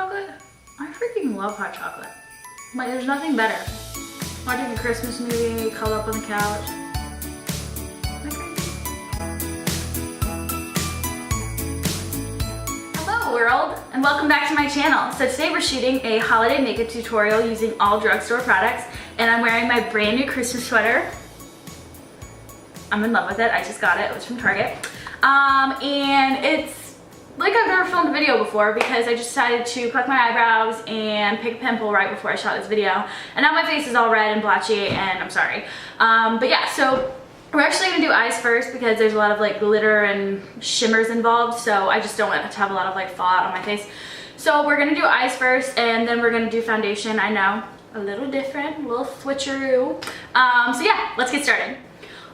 chocolate? I freaking love hot chocolate. Like, there's nothing better. Watching a Christmas movie, curled up on the couch. Am I crazy? Hello world, and welcome back to my channel. So today we're shooting a holiday makeup tutorial using all drugstore products, and I'm wearing my brand new Christmas sweater. I'm in love with it. I just got it. It was from Target. And it's like I've never filmed a video before because I just decided to pluck my eyebrows and pick a pimple right before I shot this video. And now my face is all red and blotchy and I'm sorry. But yeah, so we're actually gonna do eyes first because there's a lot of like glitter and shimmers involved. So I just don't want it to have a lot of like fallout on my face. So we're gonna do eyes first and then we're gonna do foundation. I know, a little different, a little switcheroo. So yeah, let's get started.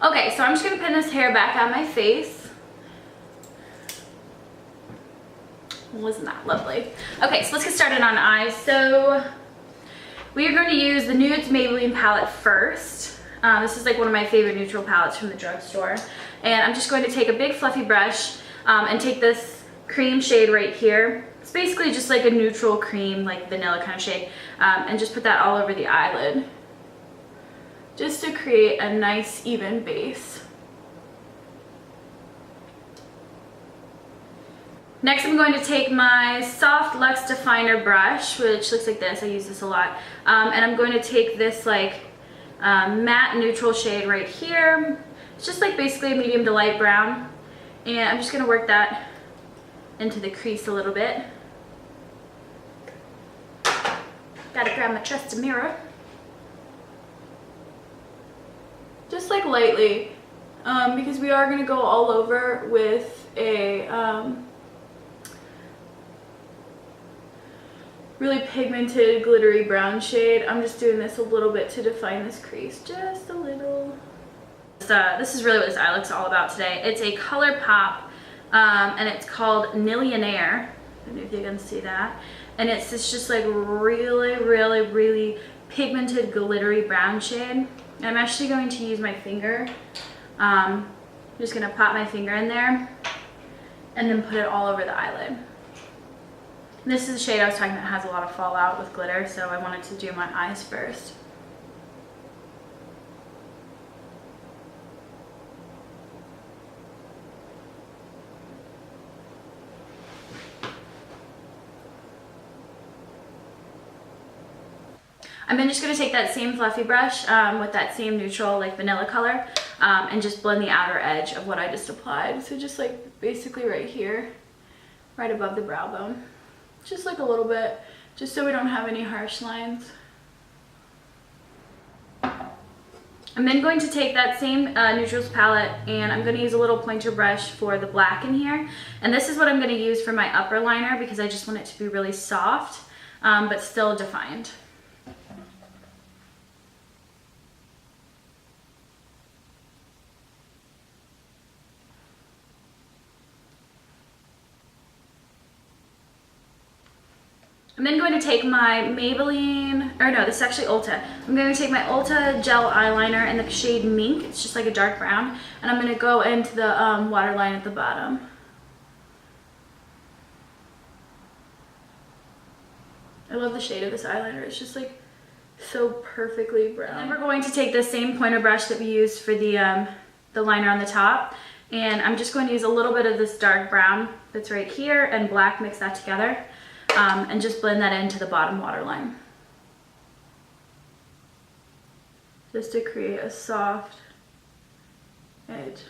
Okay, so I'm just gonna pin this hair back on my face. Wasn't that lovely? Okay, so let's get started on eyes. So we are going to use the Nudes Maybelline palette first. This is like one of my favorite neutral palettes from the drugstore. And I'm just going to take a big fluffy brush and take this cream shade right here. It's basically just like a neutral cream, like vanilla kind of shade. And just put that all over the eyelid. Just to create a nice even base. Next, I'm going to take my soft Luxe Definer brush, which looks like this. I use this a lot. And I'm going to take this like matte neutral shade right here. It's just like basically a medium to light brown. And I'm just going to work that into the crease a little bit. Gotta grab my trusty mirror. Just like lightly, because we are going to go all over with a really pigmented glittery brown shade. I'm just doing this a little bit to define this crease, just a little. This is really what this eye look's all about today. It's a ColourPop and it's called Nilianaire. I don't know if you can see that. And it's this just like really pigmented glittery brown shade. And I'm actually going to use my finger. I'm just gonna pop my finger in there and then put it all over the eyelid. This is the shade I was talking about, has a lot of fallout with glitter, so I wanted to do my eyes first. I'm then just going to take that same fluffy brush with that same neutral like vanilla color and just blend the outer edge of what I just applied. So just like basically right here, right above the brow bone. Just like a little bit, just so we don't have any harsh lines. I'm then going to take that same neutrals palette and I'm going to use a little pointer brush for the black in here. And this is what I'm going to use for my upper liner because I just want it to be really soft, but still defined. I'm then going to take my Maybelline, or no, this is actually ULTA. I'm going to take my ULTA gel eyeliner in the shade Mink. It's just like a dark brown. And I'm going to go into the waterline at the bottom. I love the shade of this eyeliner. It's just like so perfectly brown. And then we're going to take the same pointer brush that we used for the liner on the top. And I'm just going to use a little bit of this dark brown that's right here and black, mix that together. And just blend that into the bottom waterline. Just to create a soft edge.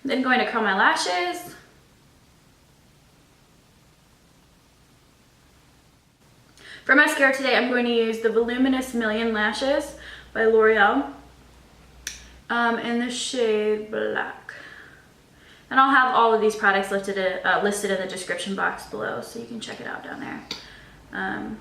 Then going to curl my lashes. For mascara today, I'm going to use the Voluminous Million Lashes by Loreal in the shade Black. And I'll have all of these products listed in the description box below, so you can check it out down there. And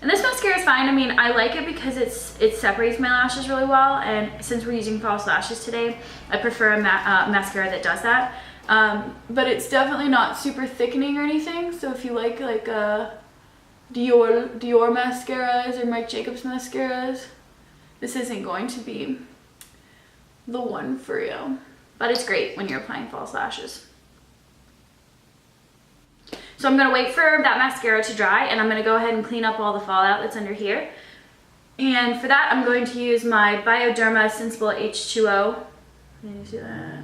this mascara is fine. I mean, I like it because it separates my lashes really well, and since we're using false lashes today, I prefer a mascara that does that. But it's definitely not super thickening or anything, so if you like Dior mascaras or Marc Jacobs mascaras, this isn't going to be the one for you. But it's great when you're applying false lashes. So I'm gonna wait for that mascara to dry, and I'm gonna go ahead and clean up all the fallout that's under here. And for that, I'm going to use my Bioderma Sensible H2O. Can you see that?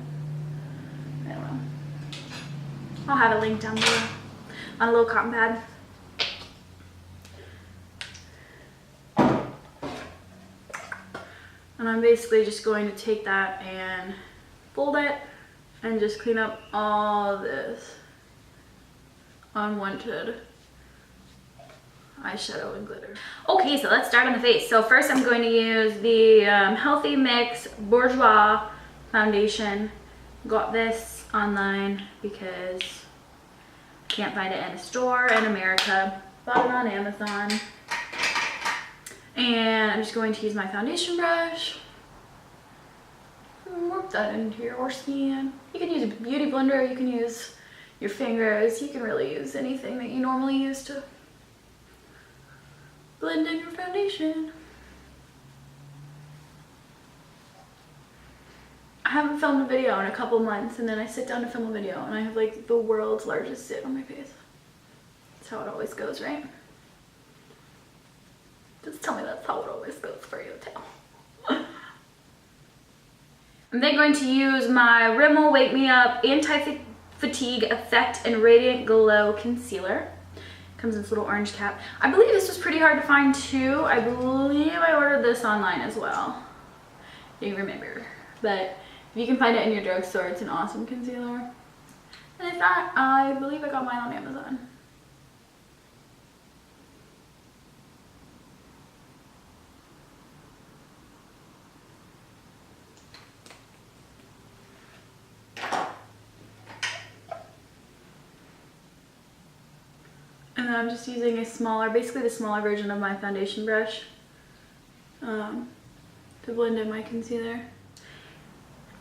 I don't know. I'll have a link down below on a little cotton pad. And I'm basically just going to take that and fold it and just clean up all this unwanted eyeshadow and glitter. Okay, so let's start on the face. So first I'm going to use the Healthy Mix Bourjois foundation. Got this online because I can't find it in a store in America. Bought it on Amazon. And I'm just going to use my foundation brush and work that into your skin. You can use a beauty blender, you can use your fingers, you can really use anything that you normally use to blend in your foundation. I haven't filmed a video in a couple months, and then I sit down to film a video and I have like the world's largest zit on my face. That's how it always goes, right? Just tell me that's how it always goes for you, too. I'm then going to use my Rimmel Wake Me Up Anti-Fatigue Effect and Radiant Glow Concealer. Comes in this little orange cap. I believe this was pretty hard to find too. I believe I ordered this online as well. You remember. But if you can find it in your drugstore, it's an awesome concealer. And if not, I believe I got mine on Amazon. And then I'm just using a smaller, basically the smaller version of my foundation brush to blend in my concealer.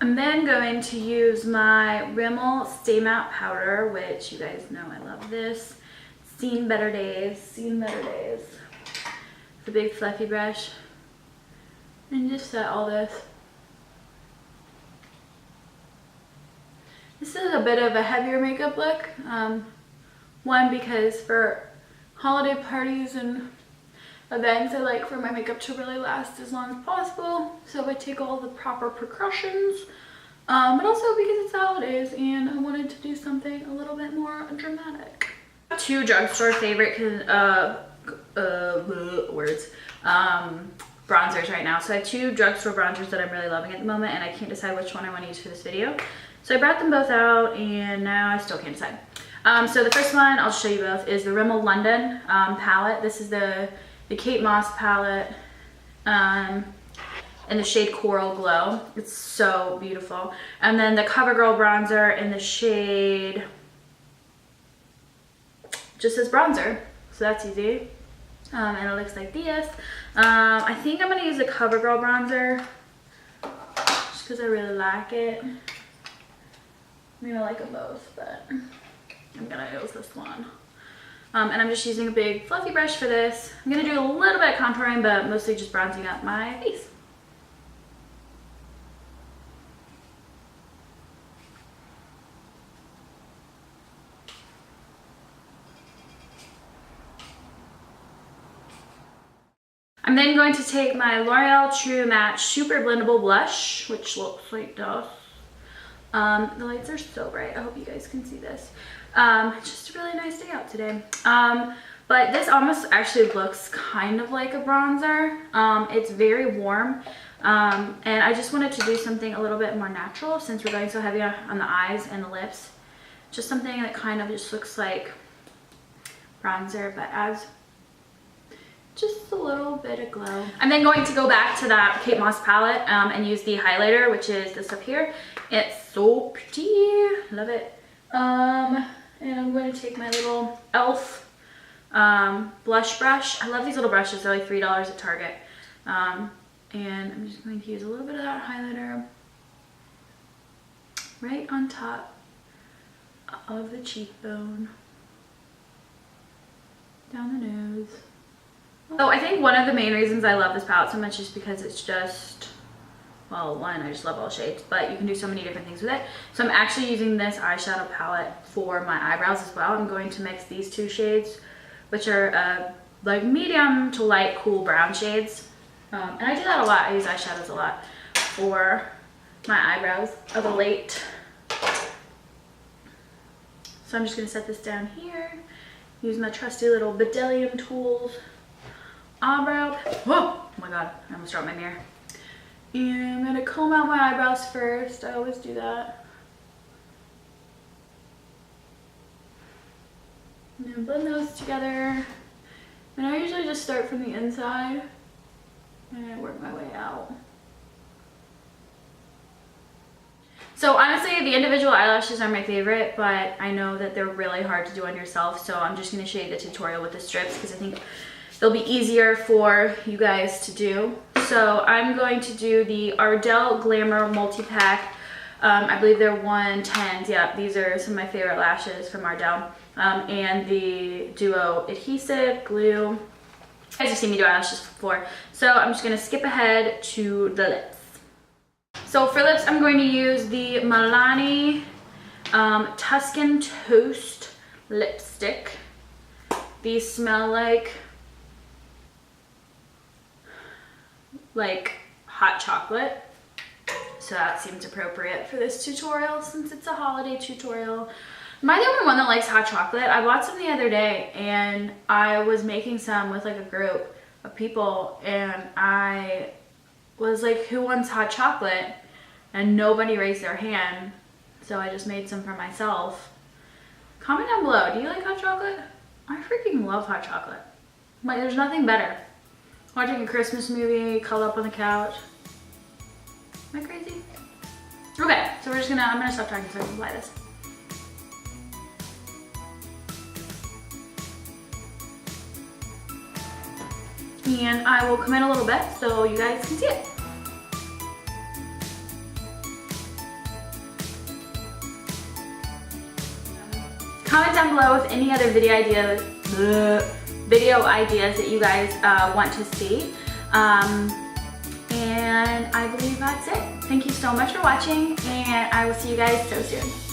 I'm then going to use my Rimmel Stay Matte Powder, which you guys know I love this. Seen better days, seen better days. It's a big fluffy brush. And just set all this. This is a bit of a heavier makeup look. One, because for holiday parties and events, I like for my makeup to really last as long as possible. So I take all the proper precautions. But also because it's the holidays and I wanted to do something a little bit more dramatic. Two drugstore favorite bronzers right now. So I have two drugstore bronzers that I'm really loving at the moment, and I can't decide which one I want to use for this video. So I brought them both out and now I still can't decide. So the first one, I'll show you both, is the Rimmel London palette. This is the Kate Moss palette in the shade Coral Glow. It's so beautiful. And then the CoverGirl bronzer in the shade, just says bronzer, so that's easy. And it looks like this. I think I'm going to use the CoverGirl bronzer just because I really like it. I mean, I like them both, but I'm gonna use this one. And I'm just using a big fluffy brush for this. I'm gonna do a little bit of contouring, but mostly just bronzing up my face. I'm then going to take my L'Oreal True Match Super Blendable Blush, which looks like this. The lights are so bright. I hope you guys can see this. It's just a really nice day out today. But this almost actually looks kind of like a bronzer. It's very warm. And I just wanted to do something a little bit more natural since we're going so heavy on the eyes and the lips. Just something that kind of just looks like bronzer, but adds just a little bit of glow. I'm then going to go back to that Kate Moss palette and use the highlighter, which is this up here. It's so pretty. Love it. And I'm going to take my little e.l.f. Blush brush. I love these little brushes. They're like $3 at Target. And I'm just going to use a little bit of that highlighter right on top of the cheekbone, down the nose. So I think one of the main reasons I love this palette so much is because it's just well, one, I just love all shades, but you can do so many different things with it. So I'm actually using this eyeshadow palette for my eyebrows as well. I'm going to mix these two shades, which are like medium to light cool brown shades. And I do that a lot. I use eyeshadows a lot for my eyebrows of late. So I'm just gonna set this down here. Use my trusty little Bedellium Tools eyebrow. Whoa! Oh my god, I almost dropped my mirror. And I'm gonna comb out my eyebrows first. I always do that. And then blend those together. And I usually just start from the inside and work my way out. So honestly, the individual eyelashes are my favorite, but I know that they're really hard to do on yourself. So I'm just gonna show you the tutorial with the strips because I think they'll be easier for you guys to do. So I'm going to do the Ardell Glamour Multi-Pack. I believe they're 110s. Yeah, these are some of my favorite lashes from Ardell. And the Duo Adhesive Glue. You guys have seen me do eyelashes before. So I'm just gonna skip ahead to the lips. So for lips, I'm going to use the Milani Tuscan Toast Lipstick. These smell like hot chocolate, so that seems appropriate for this tutorial since it's a holiday tutorial. Am I the only one that likes hot chocolate? I bought some the other day and I was making some with like a group of people and I was like, who wants hot chocolate? And nobody raised their hand, so I just made some for myself. Comment down below, do you like hot chocolate? I freaking love hot chocolate. Like, there's nothing better. Watching a Christmas movie, cuddle up on the couch. Am I crazy? Okay, so I'm gonna stop talking so I can apply this. And I will come in a little bit so you guys can see it. Comment down below with any other video ideas that you guys want to see. And I believe that's it. Thank you so much for watching, and I will see you guys so soon.